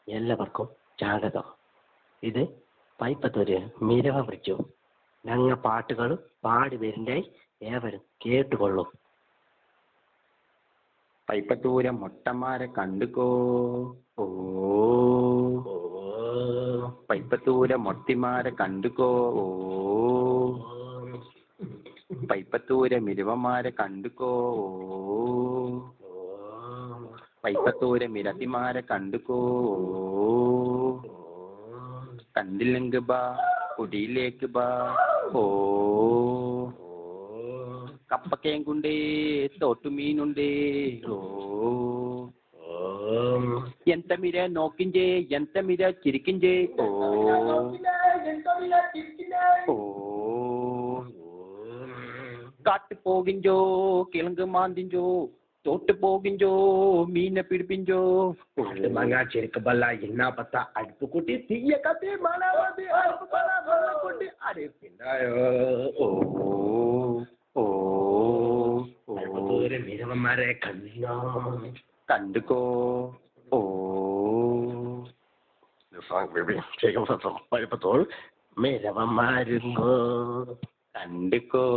എല്ലാവർക്കും സ്വാഗതം. ഇത് പൈപ്പത്തൊരു മിരവ ബ്രിഡ്ജു. ഞങ്ങ പാട്ടുകൾ പാടി വരുന്നേ ഏവരും കേട്ടുകൊള്ളും. പൈപ്പത്തൂരെ മൊട്ടന്മാരെ കണ്ടുകോ, ഓ പൈപ്പത്തൂരെ മൊട്ടിമാരെ കണ്ടുകോ, ഓ പൈപ്പത്തൂരെ മിരുവന്മാരെ കണ്ടുകോ, ഓ പൈപ്പത്തൂരെ മിരത്തിമാരെ കണ്ടുകോ, കണ്ടില്ലെങ്കിൽ ബാ കുടിയിലേക്ക് ബാ, ഓ കപ്പക്കേങ്കുണ്ടേ തോട്ടുമീനുണ്ടേ, ഓ ఎంత మీరే నోకింజే ఎంత మీరే చిరికింజే, ఓ காட்டு போகிஞ்சோ கிழங்கு மாந்திஞ்சோ தோட்டு போகிஞ்சோ மீனை பிடிப்பிஞ்சோ மங்கா చెరుకు బల్ల ఇన్నా పత్త అడుపు కుట్టి తీయ కతే మానవది అడుపు బల్ల బల్ల కుట్టి అరే పిండాయో, ఓ ఓ పైపత్తూరి మిరవమారే കണ്ടുകോ, ഓ The song will be taken from Paipator. Miravamarugo. കണ്ടുകോ.